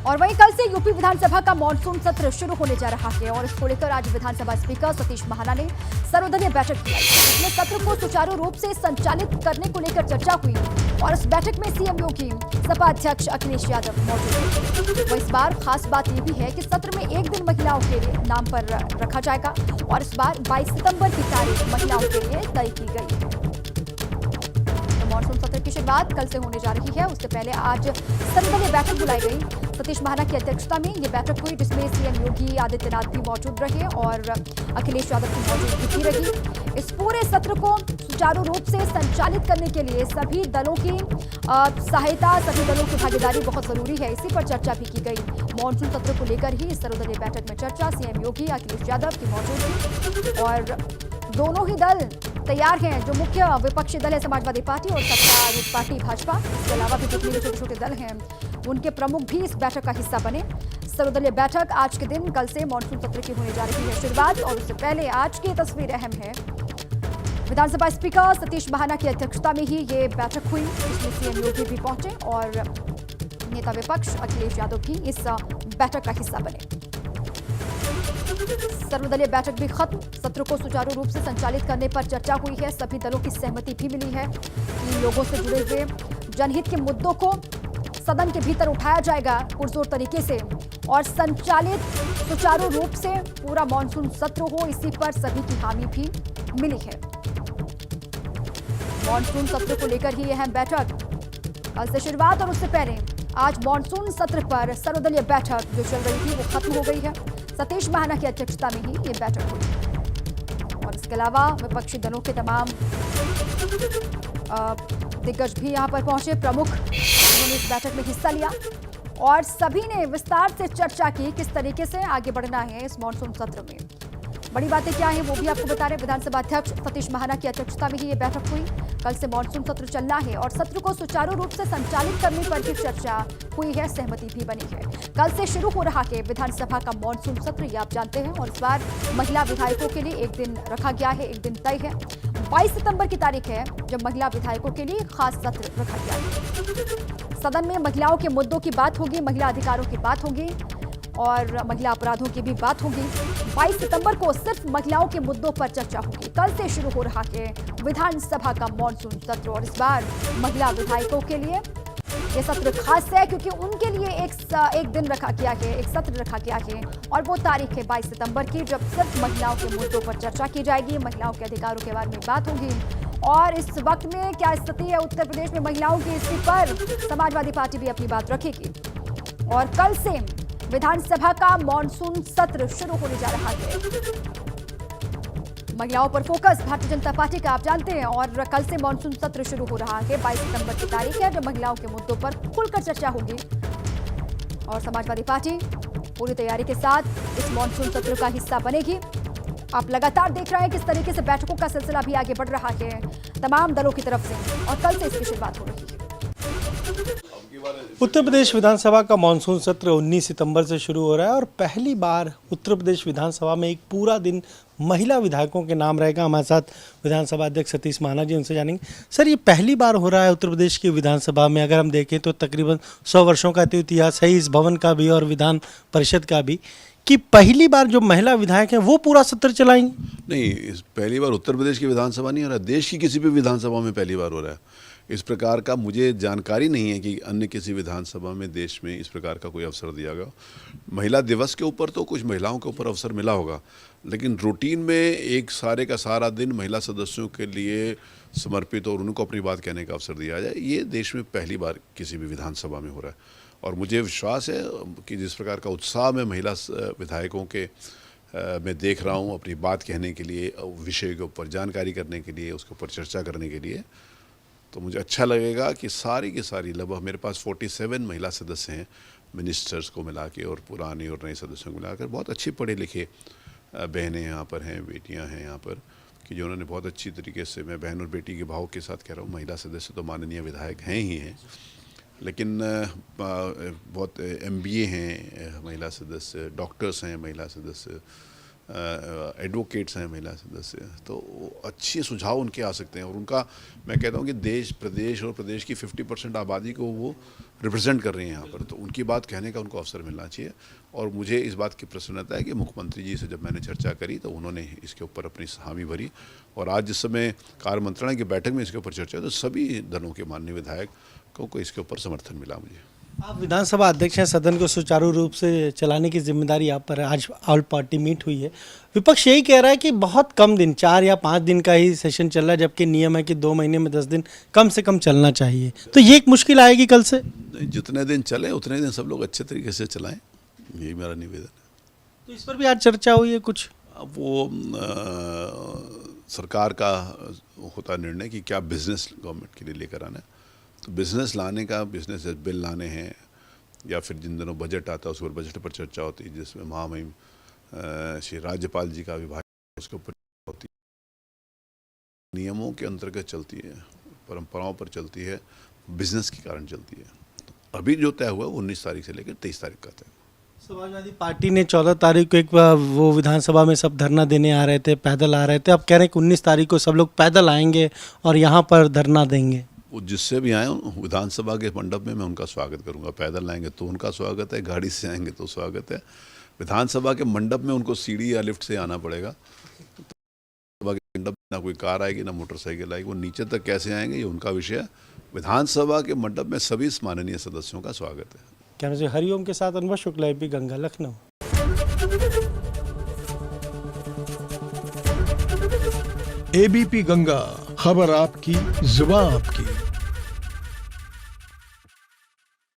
और वहीं कल से यूपी विधानसभा का मॉनसून सत्र शुरू होने जा रहा है और इसको लेकर आज विधानसभा स्पीकर सतीश महाना ने सर्वदलीय बैठक की। इसमें सत्र को सुचारू रूप से संचालित करने को लेकर चर्चा हुई और इस बैठक में सीएम योगी, सपा अध्यक्ष अखिलेश यादव मौजूद थे। इस बार खास बात यह भी है कि सत्र में एक दिन महिलाओं के लिए नाम पर रखा जाएगा और इस बार 22 सितंबर की तारीख महिलाओं के लिए तय की गई है। मॉनसून सत्र की शुरुआत कल से होने जा रही है। उससे पहले आज सर्वदलीय बैठक बुलाई गई। सतीश महाना की अध्यक्षता में ये बैठक हुई जिसमें सीएम योगी आदित्यनाथ भी मौजूद रहे और अखिलेश यादव की मौजूदगी भी रही। इस पूरे सत्र को सुचारू रूप से संचालित करने के लिए सभी दलों की सहायता, सभी दलों की भागीदारी बहुत जरूरी है। इसी पर चर्चा भी की गई। मॉनसून सत्र को लेकर ही इस सर्वदलीय बैठक में चर्चा, सीएम योगी, अखिलेश यादव की मौजूदगी और दोनों ही दल तैयार हैं। जो मुख्य विपक्षी दल है समाजवादी पार्टी और सत्तारूढ़ पार्टी भाजपा, इसके अलावा भी जितने भी छोटे छोटे दल हैं उनके प्रमुख भी इस बैठक का हिस्सा बने। सर्वदलीय बैठक आज के दिन कल से मॉनसून सत्र की होने जा रही है शुरुआत और उससे पहले आज की तस्वीर अहम है। विधानसभा स्पीकर सतीश महाना की अध्यक्षता में ही ये बैठक हुई जिसमें सीएम योगी भी पहुंचे और नेता विपक्ष अखिलेश यादव भी इस बैठक का हिस्सा बने। सर्वदलीय बैठक भी खत्म। सत्र को सुचारू रूप से संचालित करने पर चर्चा हुई है। सभी दलों की सहमति भी मिली है कि लोगों से जुड़े हुए जनहित के मुद्दों को सदन के भीतर उठाया जाएगा पुरजोर तरीके से और संचालित सुचारू रूप से पूरा मॉनसून सत्र हो, इसी पर सभी की हामी भी मिली है। मॉनसून सत्र को लेकर ही अहम बैठक कल से शुरुआत और उससे पहले आज मॉनसून सत्र पर सर्वदलीय बैठक जो चल रही थी वो खत्म हो गई है। सतीश महाना की अध्यक्षता में ही ये बैठक हुई और इसके अलावा विपक्षी दलों के तमाम दिग्गज भी यहां पर पहुंचे, प्रमुख उन्होंने इस बैठक में हिस्सा लिया और सभी ने विस्तार से चर्चा की किस तरीके से आगे बढ़ना है इस मॉनसून सत्र में। बड़ी बातें क्या है वो भी आपको बता रहे। विधानसभा अध्यक्ष सतीश महाना की अध्यक्षता में ही ये बैठक हुई। कल से मॉनसून सत्र चलना है और सत्र को सुचारू रूप से संचालित करने पर भी चर्चा हुई है, सहमति भी बनी है। कल से शुरू हो रहा है विधानसभा का मॉनसून सत्र, ये आप जानते हैं और इस बार महिला विधायकों के लिए एक दिन रखा गया है, एक दिन तय है। 22 सितंबर की तारीख है जब महिला विधायकों के लिए खास सत्र रखा गया है। सदन में महिलाओं के मुद्दों की बात होगी, महिला अधिकारों की बात होगी और महिला अपराधों की भी बात होगी। 22 सितंबर को सिर्फ महिलाओं के मुद्दों पर चर्चा होगी। कल से शुरू हो रहा है विधानसभा का मॉनसून सत्र और इस बार महिला विधायकों के लिए ये सत्र खास है क्योंकि उनके लिए एक दिन रखा गया है, एक सत्र रखा गया है और वो तारीख है 22 सितंबर की जब सिर्फ महिलाओं के मुद्दों पर चर्चा की जाएगी, महिलाओं के अधिकारों के बारे में बात होगी। और इस वक्त में क्या स्थिति है उत्तर प्रदेश में महिलाओं की, इसी पर समाजवादी पार्टी भी अपनी बात रखेगी। और कल से विधानसभा का मॉनसून सत्र शुरू होने जा रहा है। महिलाओं पर फोकस भारतीय जनता पार्टी का आप जानते हैं और कल से मॉनसून सत्र शुरू हो रहा है। 22 सितंबर की तारीख है जब महिलाओं के मुद्दों पर खुलकर चर्चा होगी और समाजवादी पार्टी पूरी तैयारी के साथ इस मॉनसून सत्र का हिस्सा बनेगी। आप लगातार देख रहे हैं किस तरीके से बैठकों का सिलसिला भी आगे बढ़ रहा है तमाम दलों की तरफ से और कल से इसकी शुरुआत हो रही है। उत्तर प्रदेश विधानसभा का मानसून सत्र 19 सितंबर से शुरू हो रहा है और पहली बार उत्तर प्रदेश विधानसभा में एक पूरा दिन महिला विधायकों के नाम रहेगा। हमारे साथ विधानसभा अध्यक्ष सतीश महाना जी, उनसे जानेंगे। सर, ये पहली बार हो रहा है उत्तर प्रदेश की विधानसभा में, अगर हम देखें तो तकरीबन 100 वर्षों का इतिहास है इस भवन का भी और विधान परिषद का भी, कि पहली बार जो महिला विधायक हैं वो पूरा सत्र चलाएंगे। नहीं, पहली बार उत्तर प्रदेश की विधानसभा नहीं हो रहा है, देश की किसी भी विधानसभा में पहली बार हो रहा है। इस प्रकार का मुझे जानकारी नहीं है कि अन्य किसी विधानसभा में देश में इस प्रकार का कोई अवसर दिया गया। महिला दिवस के ऊपर तो कुछ महिलाओं के ऊपर अवसर मिला होगा, लेकिन रूटीन में एक सारे का सारा दिन महिला सदस्यों के लिए समर्पित और उनको अपनी बात कहने का अवसर दिया जाए, ये देश में पहली बार किसी भी विधानसभा में हो रहा है। और मुझे विश्वास है कि जिस प्रकार का उत्साह मैं महिला विधायकों के मैं देख रहा हूँ अपनी बात कहने के लिए, विषय के ऊपर जानकारी करने के लिए, उसके ऊपर चर्चा करने के लिए, तो मुझे अच्छा लगेगा कि सारी की सारी लगभग मेरे पास 47 महिला सदस्य हैं, मिनिस्टर्स को मिला के और पुराने और नए सदस्यों को मिलाकर। बहुत अच्छे पढ़े लिखे बहनें यहाँ पर हैं, बेटियाँ हैं यहाँ पर, कि जो उन्होंने बहुत अच्छी तरीके से, मैं बहन और बेटी के भाव के साथ कह रहा हूँ, महिला सदस्य तो माननीय विधायक हैं ही हैं, लेकिन बहुत MBA हैं महिला सदस्य, डॉक्टर्स हैं महिला सदस्य, एडवोकेट्स हैं महिला सदस्य, तो अच्छे सुझाव उनके आ सकते हैं। और उनका मैं कहता हूँ कि देश प्रदेश और प्रदेश की 50% आबादी को वो रिप्रेजेंट कर रही हैं यहाँ पर, तो उनकी बात कहने का उनको अवसर मिलना चाहिए। और मुझे इस बात की प्रसन्नता है कि मुख्यमंत्री जी से जब मैंने चर्चा करी तो उन्होंने इसके ऊपर अपनी हामी भरी, और आज जिस समय कार्य मंत्रणा की बैठक में इसके ऊपर चर्चा तो सभी दलों के माननीय विधायकों को इसके ऊपर समर्थन मिला। मुझे आप विधानसभा अध्यक्ष हैं, सदन को सुचारू रूप से चलाने की जिम्मेदारी आप पर है। आज ऑल पार्टी मीट हुई है, विपक्ष यही कह रहा है कि बहुत कम दिन, 4 या 5 दिन का ही सेशन चल रहा है, जबकि नियम है कि 2 महीने में 10 दिन कम से कम चलना चाहिए। तो ये एक मुश्किल आएगी कल से। जितने दिन चले उतने दिन सब लोग अच्छे तरीके से चलाएं, यही मेरा निवेदन है। तो इस पर भी आज चर्चा हुई है कुछ। अब वो सरकार का होता निर्णय कि क्या बिजनेस गवर्नमेंट के लिए लेकर आना है। तो बिजनेस लाने का, बिजनेस बिल लाने हैं, या फिर जिन दिनों बजट आता है उस पर बजट पर चर्चा होती है, जिसमें महामहिम श्री राज्यपाल जी का विभाग उसके ऊपर होती है। नियमों के अंतर्गत चलती है, परंपराओं पर चलती है, बिजनेस के कारण चलती है। तो अभी जो तय हुआ 19 तारीख से लेकर 23 तारीख का तय। समाजवादी पार्टी ने 14 तारीख को एक वो विधानसभा में सब धरना देने आ रहे थे, पैदल आ रहे थे। अब कह रहे हैं कि 19 तारीख को सब लोग पैदल आएंगे और यहाँ पर धरना देंगे। वो जिससे भी आए विधानसभा के मंडप में मैं उनका स्वागत करूंगा। पैदल आएंगे तो उनका स्वागत है, गाड़ी से आएंगे तो स्वागत है। विधानसभा के मंडप में उनको सीढ़ी या लिफ्ट से आना पड़ेगा। विधानसभा के मंडप ना कोई कार आएगी ना मोटरसाइकिल आएगी, वो नीचे तक कैसे आएंगे ये उनका विषय है। विधानसभा के मंडप में सभी माननीय सदस्यों का स्वागत है। कैमरे से हरिओम के साथ अनुभव शुक्ला, एबीपी गंगा, लखनऊ। एबीपी गंगा, खबर आपकी, जुबान आपकी।